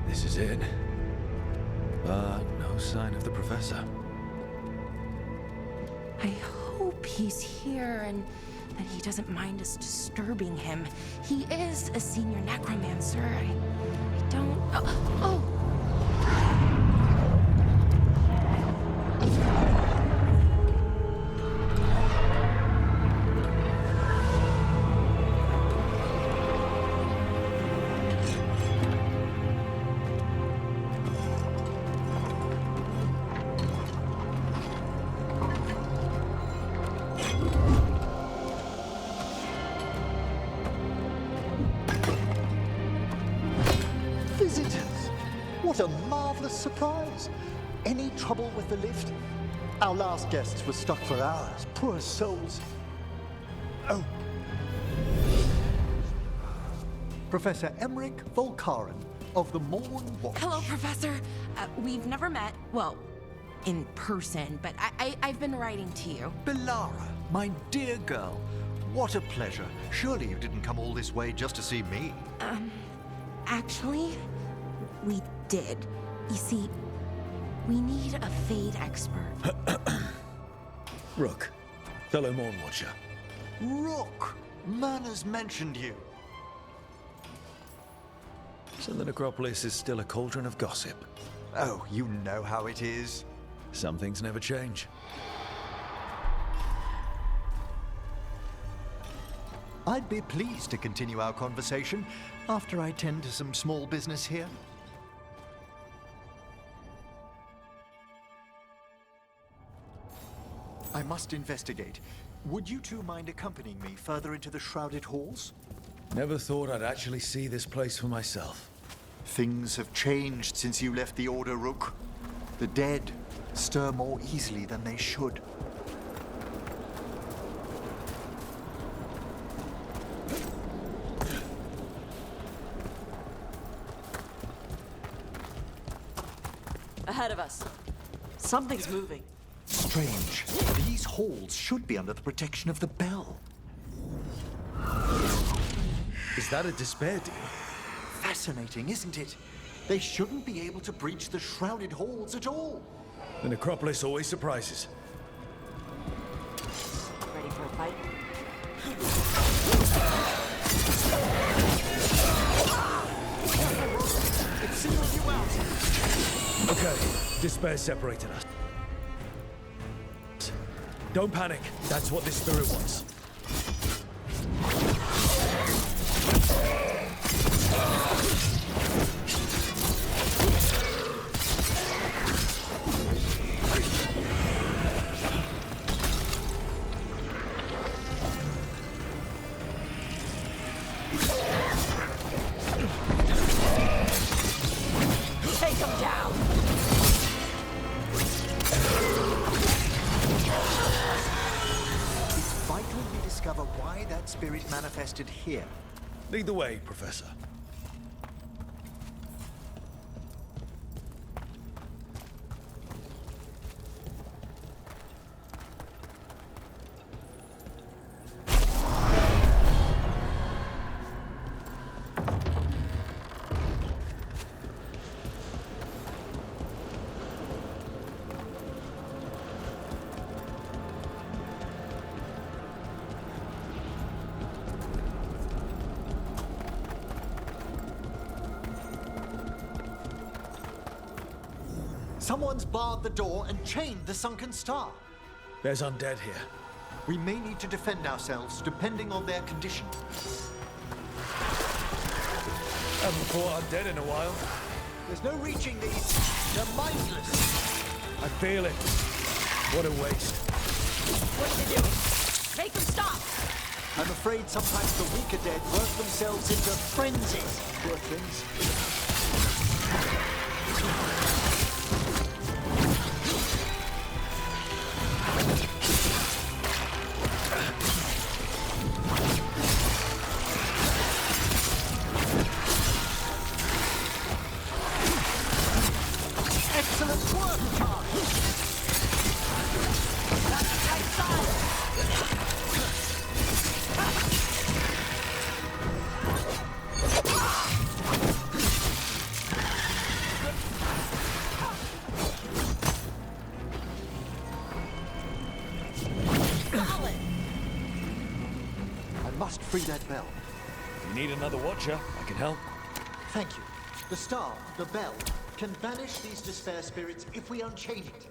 This is it. But no sign of the professor. I hope he's here and that he doesn't mind us disturbing him. He is a senior necromancer. I don't... Oh! Visitors! What a marvelous surprise! Any trouble with the lift? Our last guests were stuck for hours. Poor souls. Oh. Professor Emmerich Volkaren of the Morn Watch. Hello, Professor. We've never met, well, in person, but I've been writing to you. Belara, my dear girl, what a pleasure. Surely you didn't come all this way just to see me. Actually, we did. You see, we need a Fade expert. Rook, fellow Morn Watcher. Rook! Myrna's mentioned you. So the necropolis is still a cauldron of gossip. Oh, you know how it is. Some things never change. I'd be pleased to continue our conversation after I tend to some small business here. I must investigate. Would you two mind accompanying me further into the shrouded halls? Never thought I'd actually see this place for myself. Things have changed since you left the Order, Rook. The dead stir more easily than they should. Ahead of us. Something's moving. Strange. These halls should be under the protection of the bell. Is that a despair deal? Fascinating, isn't it? They shouldn't be able to breach the shrouded halls at all. The necropolis always surprises. Ready for a fight? It's singled you out. Okay, despair separated us. Don't panic. That's what this spirit wants. Take him down! It's vital we discover why that spirit manifested here. Lead the way, Professor. Someone's barred the door and chained the sunken star. There's undead here. We may need to defend ourselves depending on their condition. Haven't fought undead in a while. There's no reaching these. They're mindless. I feel it. What a waste. What are you doing? Make him stop! I'm afraid sometimes the weaker dead work themselves into frenzies. Poor things. Excellent work, Charlie. That's the right side! free that bell. If you need another watcher, I can help. Thank you. The star, the bell, can banish these despair spirits if we unchain it.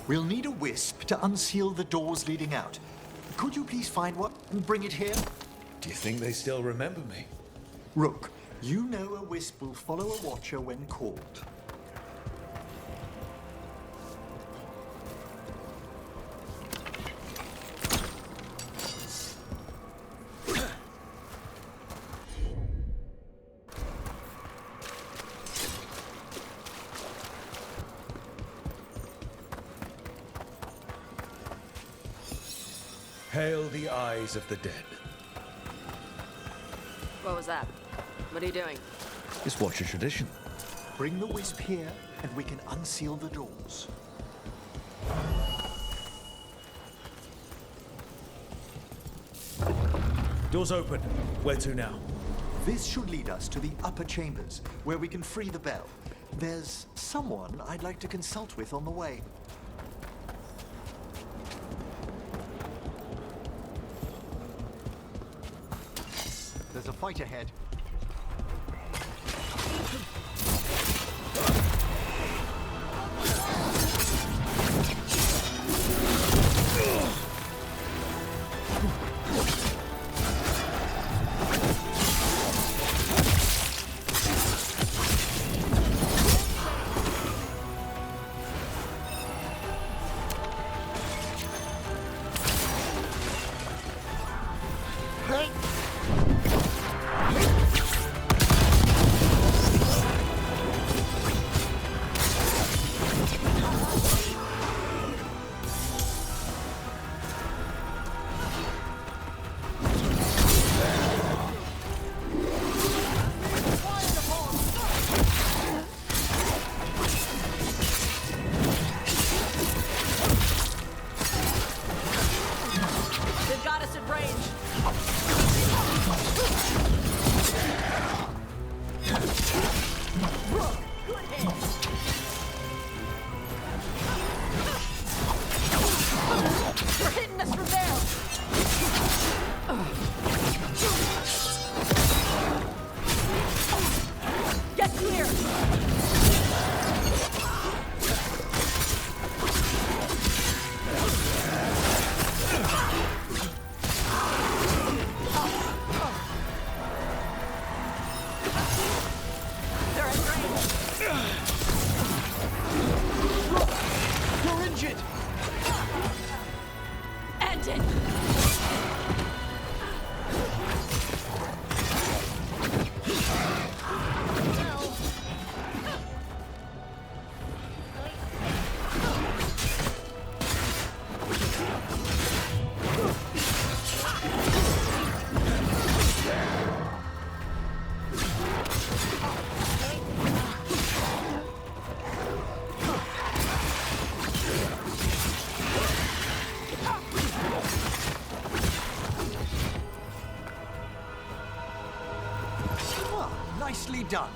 We'll need a wisp to unseal the doors leading out. Could you please find one and bring it here? Do you think they still remember me? Rook, you know a wisp will follow a watcher when called. Hail the eyes of the dead. What was that? What are you doing? It's watcher tradition. Bring the wisp here, and we can unseal the doors. Doors open. Where to now? This should lead us to the upper chambers, where we can free the bell. There's someone I'd like to consult with on the way. There's a fight ahead. They've got us at range. Good hit. They're hitting us from there. Get clear. They're at range. You're injured! End it. Ah, nicely done.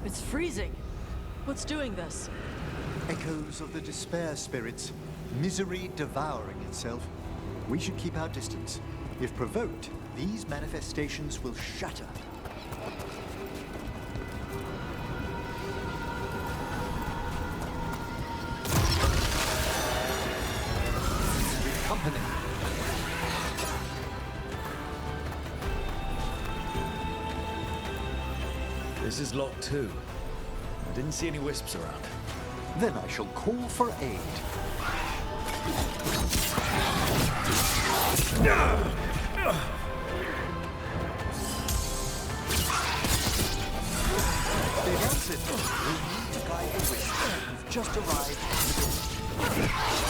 It's freezing. What's doing this? Echoes of the despair spirits. Misery devouring itself. We should keep our distance. If provoked, these manifestations will shatter. Company. This is locked too. I didn't see any wisps around. Then I shall call for aid. Big Anson, we need to guide the wisp. We've just arrived at the village.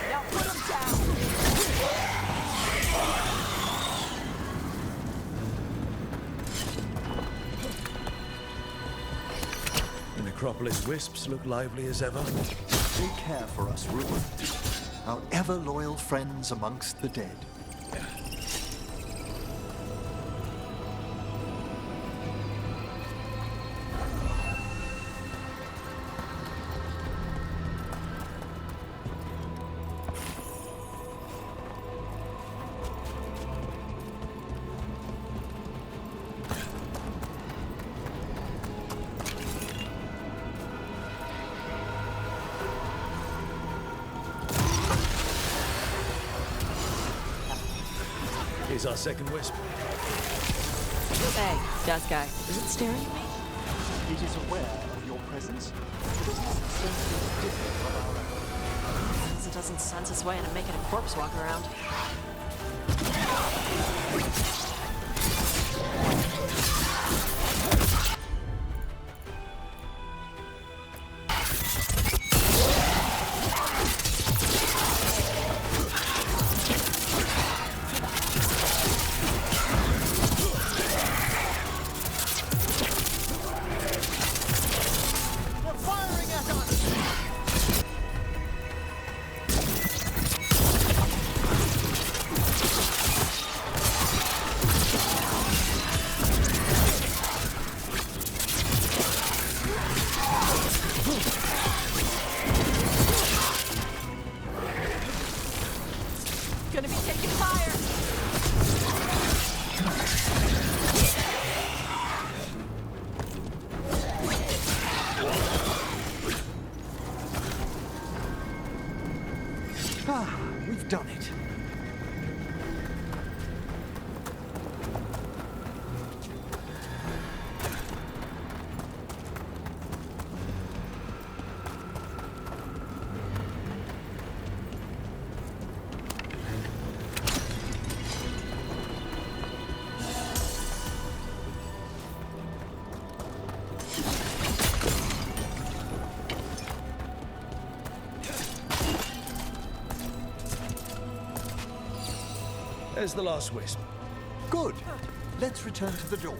Now put him down. The Necropolis wisps look lively as ever. They care for us, Ruin. Our ever-loyal friends amongst the dead. Here's our second wisp. Hey, that guy. Is it staring at me? It is aware of your presence. It does not sense it different from our own. Since it doesn't sense its way into making a corpse walk around. Gonna be taking fire. Ah, we've done it. There's the last wisp. Good. Let's return to the door.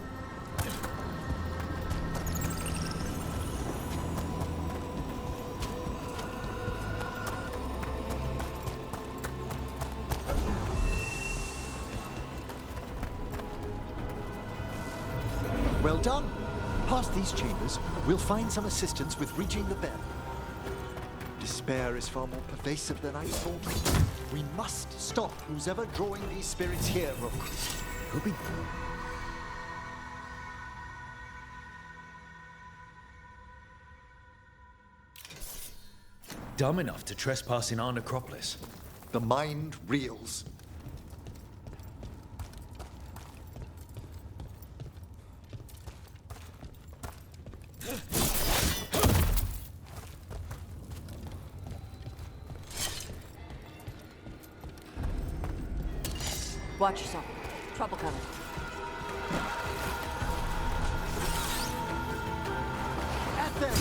Well done. Past these chambers, we'll find some assistance with reaching the bell. Despair is far more pervasive than I thought. We must stop who's ever drawing these spirits here, Rook. Could be. Dumb enough to trespass in our necropolis. The mind reels. Watch yourself. Trouble coming. At them!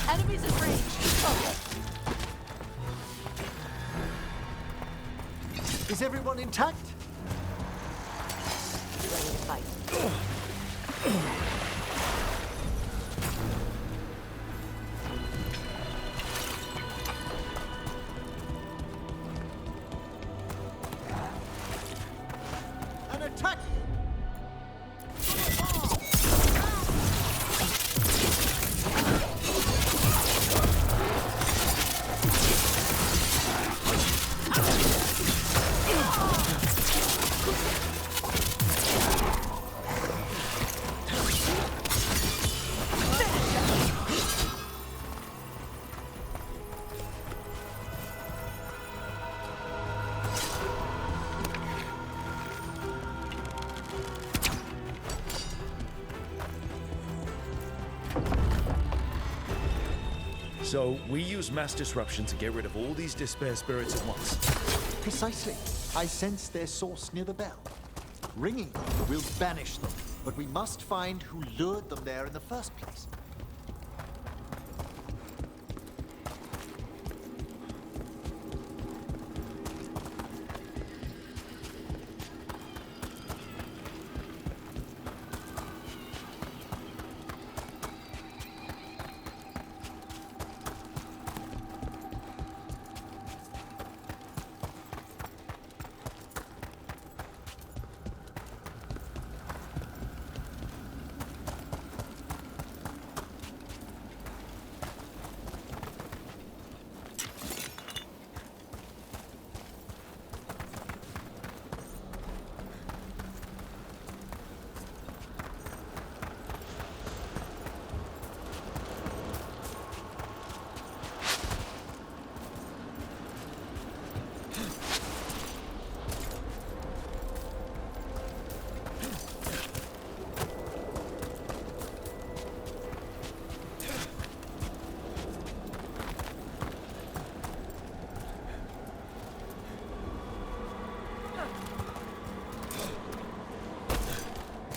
Enemies in range. Is everyone intact? Ready to fight. An attack! So, we use mass disruption to get rid of all these despair spirits at once. Precisely. I sense their source near the bell. Ringing them will banish them, but we must find who lured them there in the first place.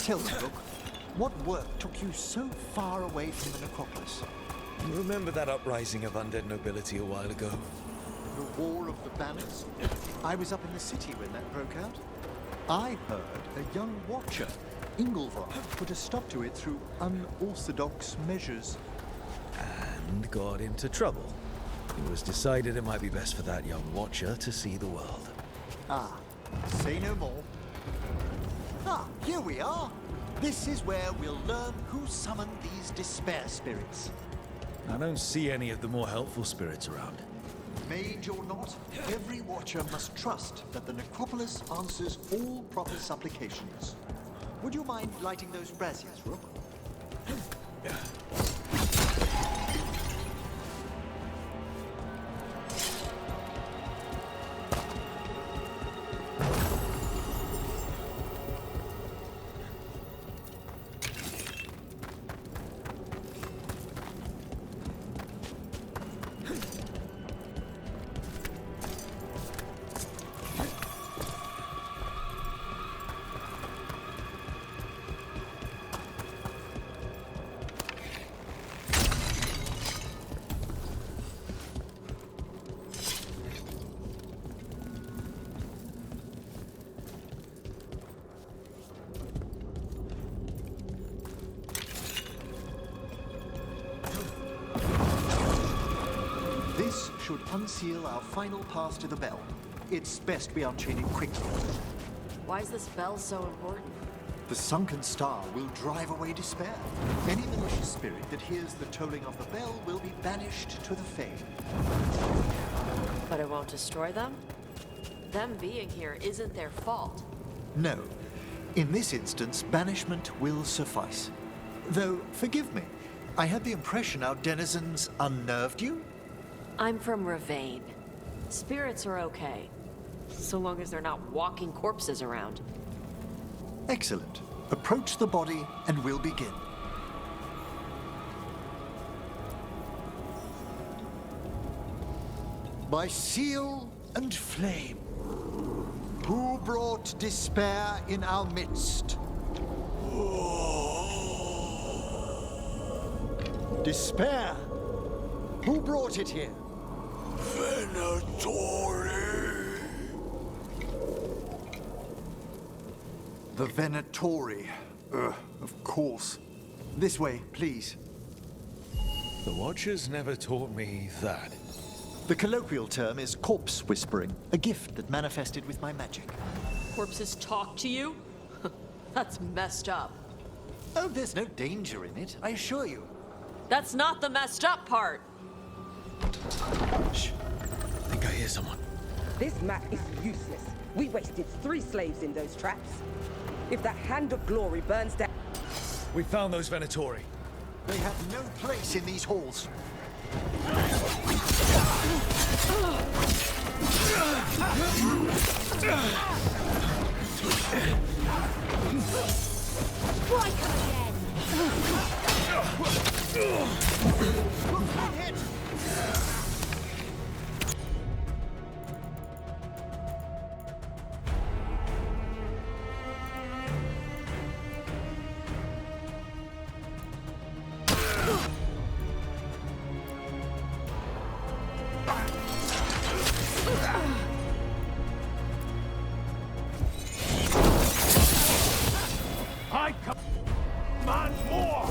Tell me, Rook, what work took you so far away from the necropolis? You remember that uprising of undead nobility a while ago? The War of the Banners? I was up in the city when that broke out. I heard a young watcher, Ingolvar, put a stop to it through unorthodox measures. And got into trouble. It was decided it might be best for that young watcher to see the world. Ah, say no more. Ah, here we are. This is where we'll learn who summoned these despair spirits. I don't see any of the more helpful spirits around. Mage or not, every watcher must trust that the necropolis answers all proper supplications. Would you mind lighting those braziers, Rook? should unseal our final pass to the bell. It's best we unchain it quickly. Why is this bell so important? The sunken star will drive away despair. Any malicious spirit that hears the tolling of the bell will be banished to the Fae. But it won't destroy them? Them being here isn't their fault. No. In this instance, banishment will suffice. Though, forgive me, I had the impression our denizens unnerved you? I'm from Ravane. Spirits are okay, so long as they're not walking corpses around. Excellent. Approach the body and we'll begin. By seal and flame, who brought despair in our midst? Despair? Who brought it here? Venatori! The Venatori. Of course. This way, please. The Watchers never taught me that. The colloquial term is corpse whispering, a gift that manifested with my magic. Corpses talk to you? That's messed up. Oh, there's no danger in it, I assure you. That's not the messed up part. Shh. I think I hear someone. This map is useless. We wasted 3 slaves in those traps. If that Hand of Glory burns down... We found those Venatori. They have no place in these halls. Why come again? I command more!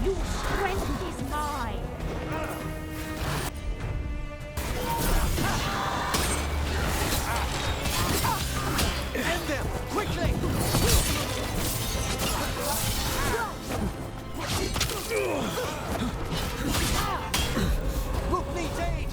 Your strength is mine. End them! Quickly! Rook needs aid!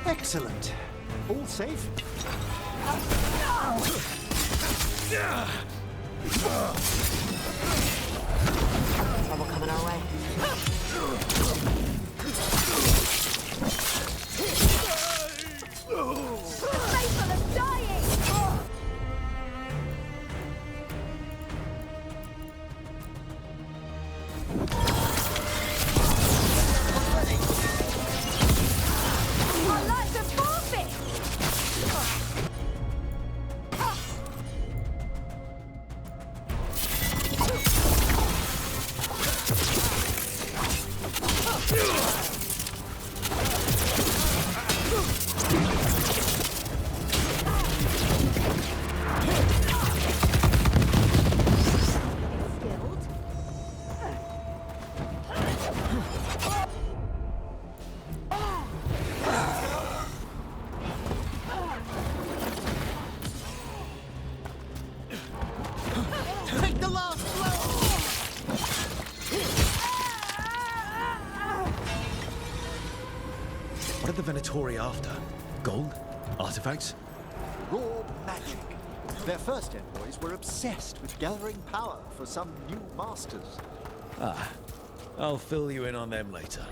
Excellent. All safe? Trouble coming our way. The faithful are dying! Our lives are forfeit! Take the last blow! What are the Venatori after? Gold? Artifacts? Raw magic. Their first envoys were obsessed with gathering power for some new masters. Ah, I'll fill you in on them later.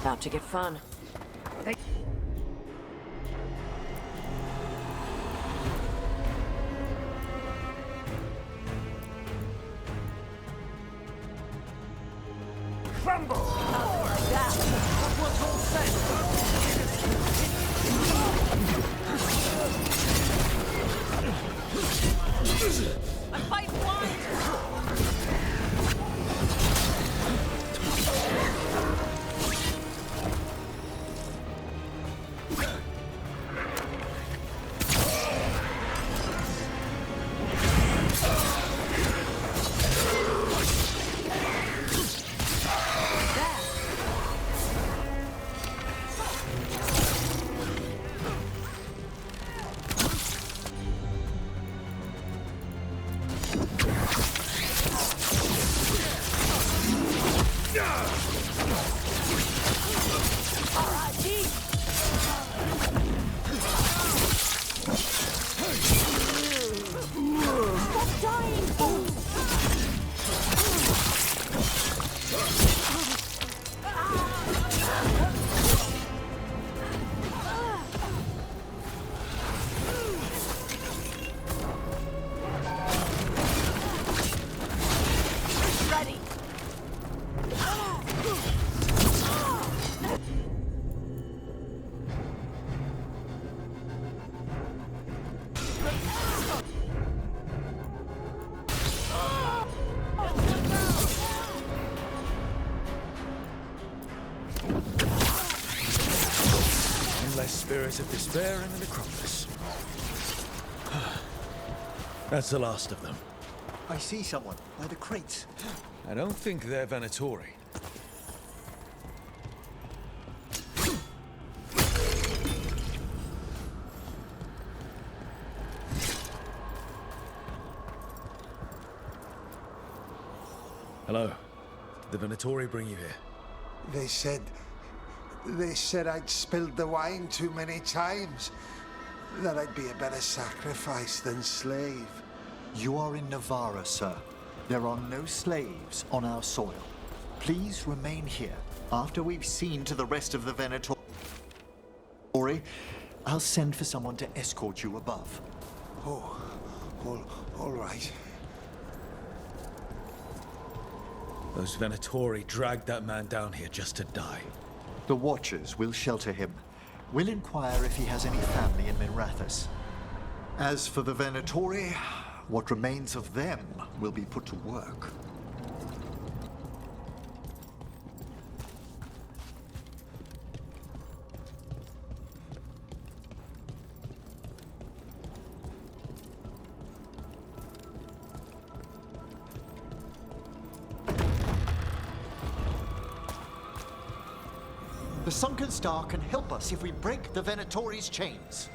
About to get fun. Crumble! I'm fighting blind! Spirits of Despair and the Necropolis. That's the last of them. I see someone by the crates. I don't think they're Venatori. Hello. Did the Venatori bring you here? They said I'd spilled the wine too many times. That I'd be a better sacrifice than slave. You are in Navarra, sir. There are no slaves on our soil. Please remain here. After we've seen to the rest of the Venatori, I'll send for someone to escort you above. Oh, all right. Those Venatori dragged that man down here just to die. The Watchers will shelter him. We'll inquire if he has any family in Minrathous. As for the Venatori, what remains of them will be put to work. The Sunken Star can help us if we break the Venatori's chains.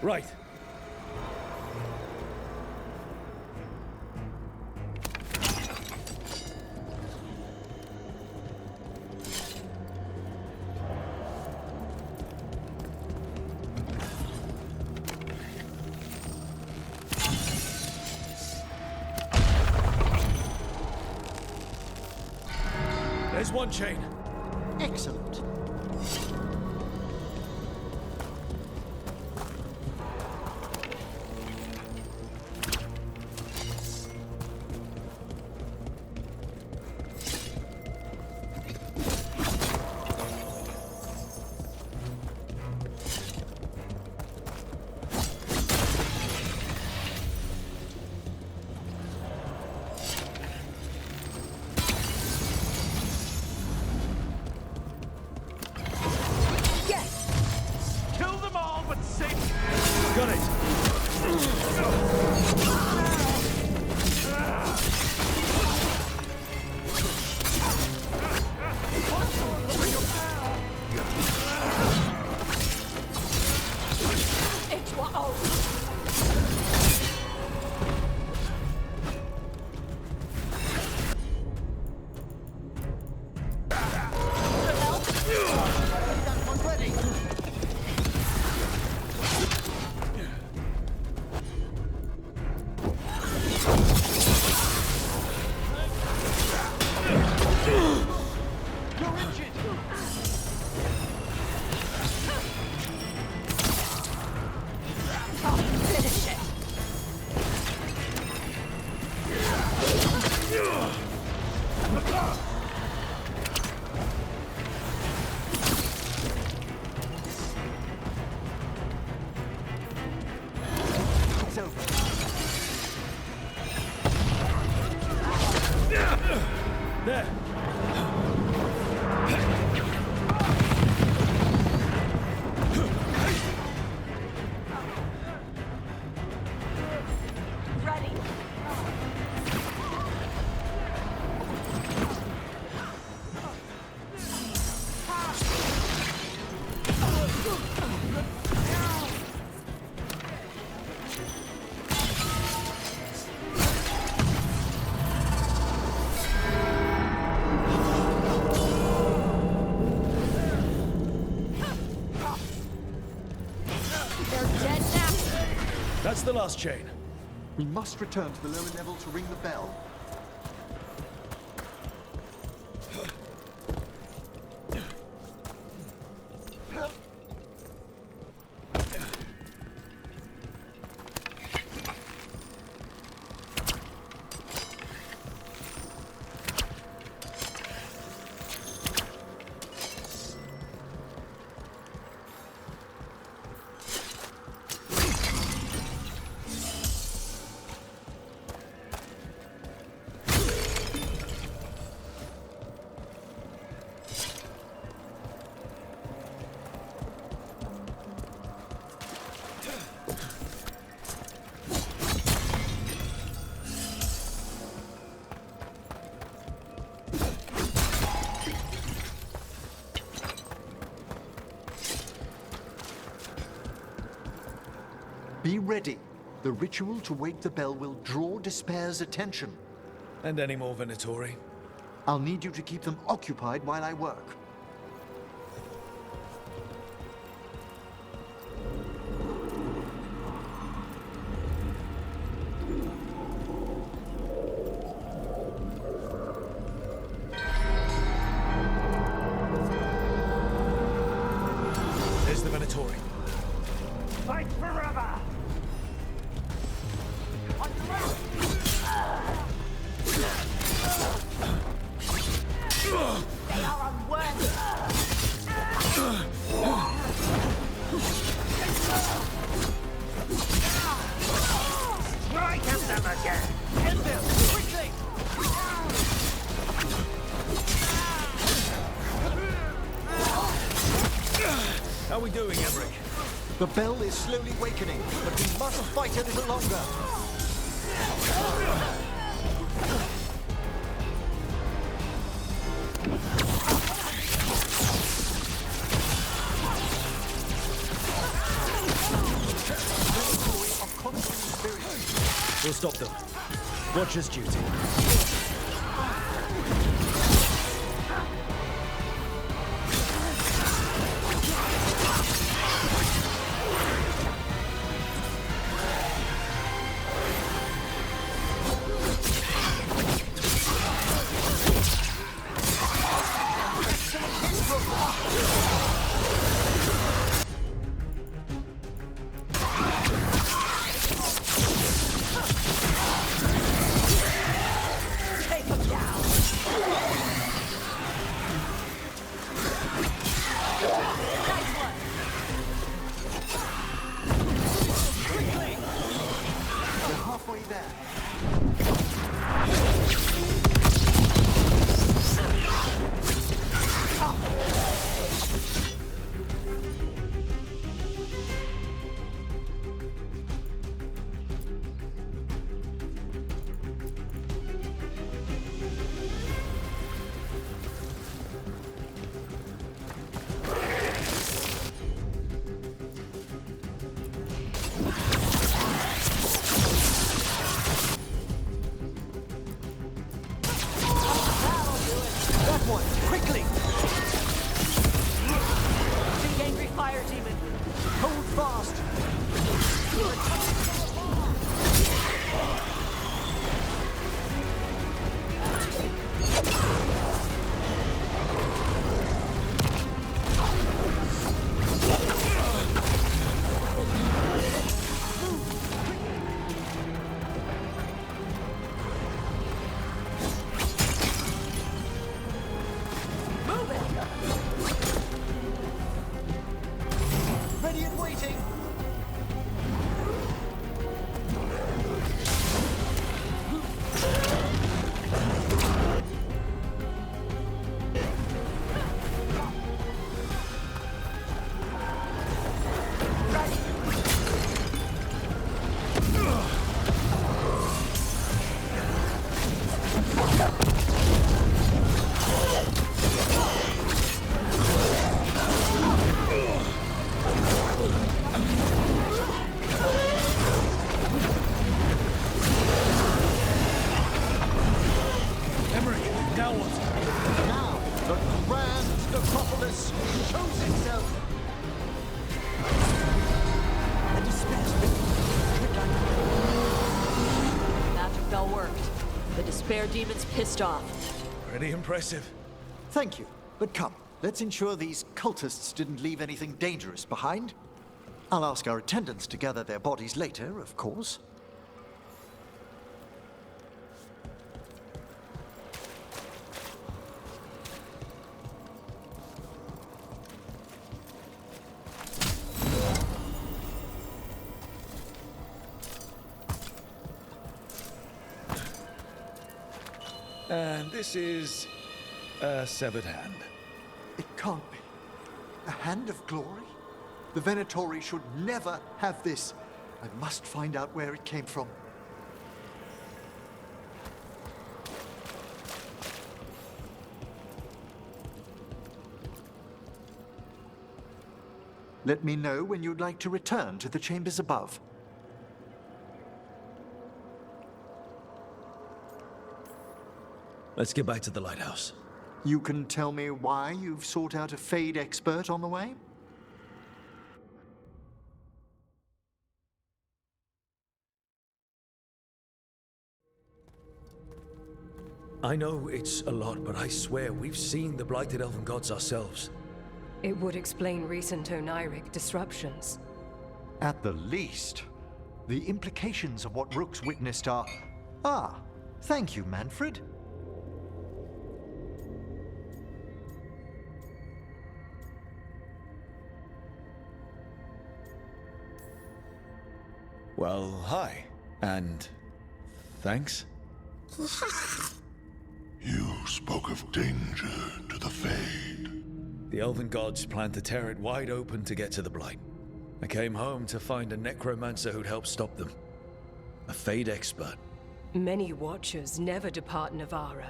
Right. There's one chain. Excellent. Kill them all, but save... Got it. It's over. There. Ready. They're dead now. That's the last chain. We must return to the lower level to ring the bell. Be ready. The ritual to wake the bell will draw Despair's attention. And any more Venatori? I'll need you to keep them occupied while I work. There's the Venatori. Fight forever! They are unworthy. doing, Emmerich? The bell is slowly wakening, but we must fight a little longer. We'll stop them. Watcher's duty. Despair demon's pissed off. Pretty impressive. Thank you. But come, let's ensure these cultists didn't leave anything dangerous behind. I'll ask our attendants to gather their bodies later, of course. And this is a severed hand. It can't be. A hand of glory? The Venatori should never have this. I must find out where it came from. Let me know when you'd like to return to the chambers above. Let's get back to the lighthouse. You can tell me why you've sought out a Fade expert on the way? I know it's a lot, but I swear we've seen the blighted elven gods ourselves. It would explain recent Oniric disruptions. At the least. The implications of what Rook's witnessed are... Ah, thank you, Manfred. Well, hi. And thanks. You spoke of danger to the Fade. The elven gods planned to tear it wide open to get to the Blight. I came home to find a necromancer who'd help stop them. A Fade expert. Many Watchers never depart Navara.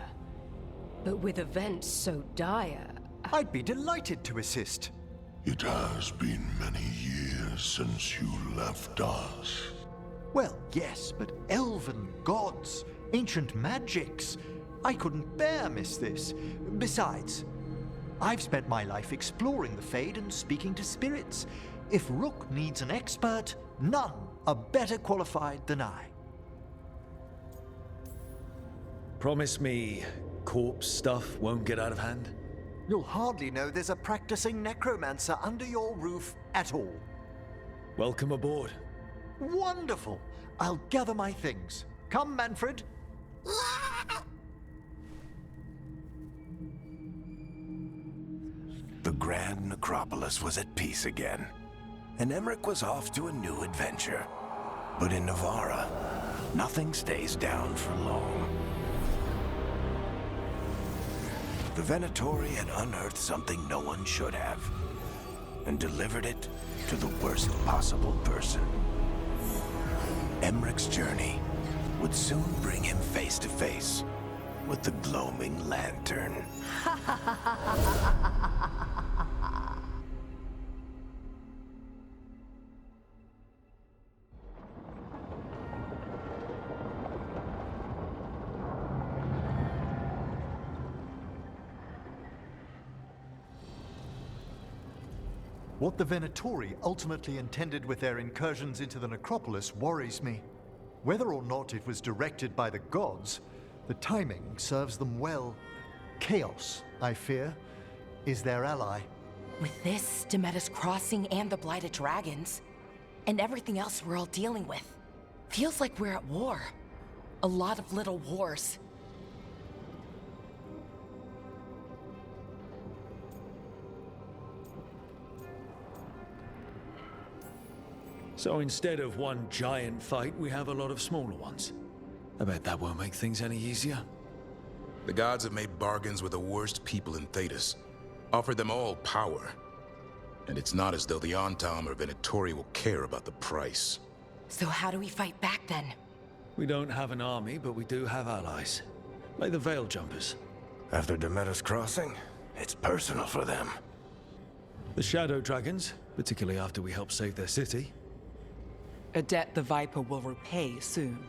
But with events so dire, I'd be delighted to assist. It has been many years since you left us. Well, yes, but elven gods, ancient magics. I couldn't bear miss this. Besides, I've spent my life exploring the Fade and speaking to spirits. If Rook needs an expert, none are better qualified than I. Promise me corpse stuff won't get out of hand? You'll hardly know there's a practicing necromancer under your roof at all. Welcome aboard. Wonderful! I'll gather my things. Come, Manfred. The Grand Necropolis was at peace again, and Emmerich was off to a new adventure. But in Navara, nothing stays down for long. The Venatori had unearthed something no one should have, and delivered it to the worst possible person. Emmerich's journey would soon bring him face to face with the Gloaming Lantern. What the Venatori ultimately intended with their incursions into the necropolis worries me. Whether or not it was directed by the gods, the timing serves them well. Chaos, I fear, is their ally. With this, Demeter's Crossing and the Blighted Dragons, and everything else we're all dealing with, feels like we're at war. A lot of little wars. So instead of one giant fight, we have a lot of smaller ones. I bet that won't make things any easier. The gods have made bargains with the worst people in Thedas, offered them all power. And it's not as though the Antam or Venatori will care about the price. So how do we fight back then? We don't have an army, but we do have allies. Like the Veil Jumpers. After Demeter's Crossing, it's personal for them. The Shadow Dragons, particularly after we helped save their city. A debt the Viper will repay soon.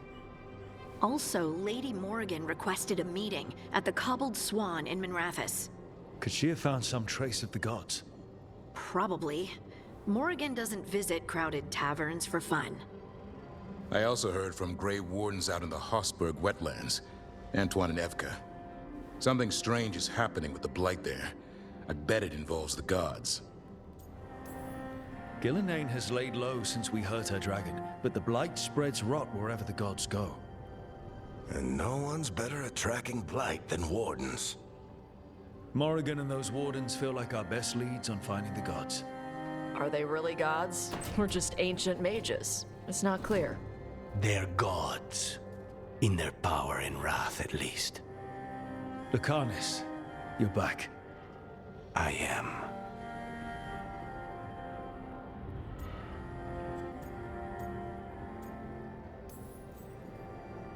Also, Lady Morrigan requested a meeting at the Cobbled Swan in Minrathous. Could she have found some trace of the gods? Probably. Morrigan doesn't visit crowded taverns for fun. I also heard from Grey Wardens out in the Hossberg wetlands, Antoine and Evka. Something strange is happening with the Blight there. I bet it involves the gods. Gillenane has laid low since we hurt her dragon, but the Blight spreads rot wherever the gods go. And no one's better at tracking Blight than Wardens. Morrigan and those Wardens feel like our best leads on finding the gods. Are they really gods? Or just ancient mages? It's not clear. They're gods. In their power and wrath, at least. Lucanus, you're back. I am.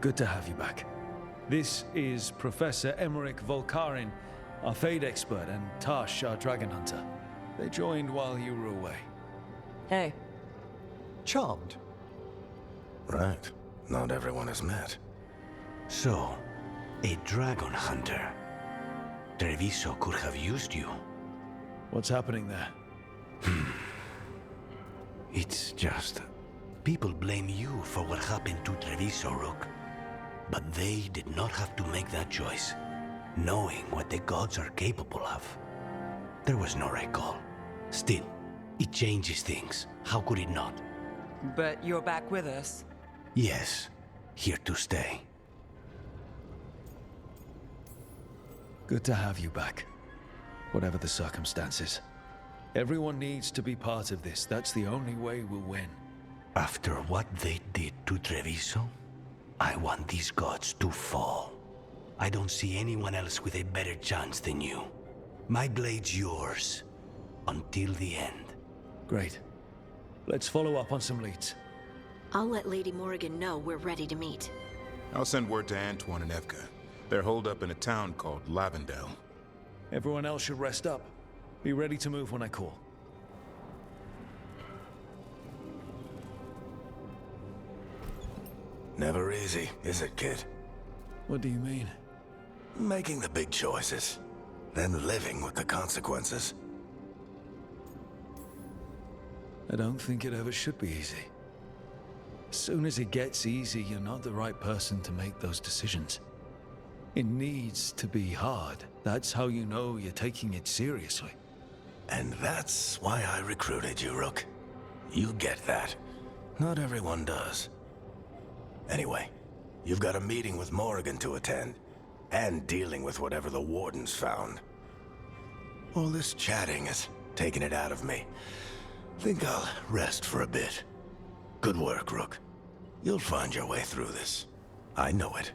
Good to have you back. This is Professor Emmerich Volkarin, our Fade expert, and Tash, our dragon hunter. They joined while you were away. Hey. Charmed. Right. Not everyone has met. So, a dragon hunter. Treviso could have used you. What's happening there? It's just... people blame you for what happened to Treviso, Rook. But they did not have to make that choice, knowing what the gods are capable of. There was no recall. Still, it changes things. How could it not? But you're back with us? Yes, here to stay. Good to have you back. Whatever the circumstances. Everyone needs to be part of this. That's the only way we'll win. After what they did to Treviso, I want these gods to fall. I don't see anyone else with a better chance than you. My blade's yours. until the end. Great. Let's follow up on some leads. I'll let Lady Morrigan know we're ready to meet. I'll send word to Antoine and Evka. They're holed up in a town called Lavendel. Everyone else should rest up. Be ready to move when I call. Never easy, is it, kid? What do you mean? Making the big choices, then living with the consequences. I don't think it ever should be easy. As soon as it gets easy, you're not the right person to make those decisions. It needs to be hard. That's how you know you're taking it seriously. And that's why I recruited you, Rook. You get that. Not everyone does. Anyway, you've got a meeting with Morrigan to attend, and dealing with whatever the Wardens found. All this chatting is taking it out of me. Think I'll rest for a bit. Good work, Rook. You'll find your way through this. I know it.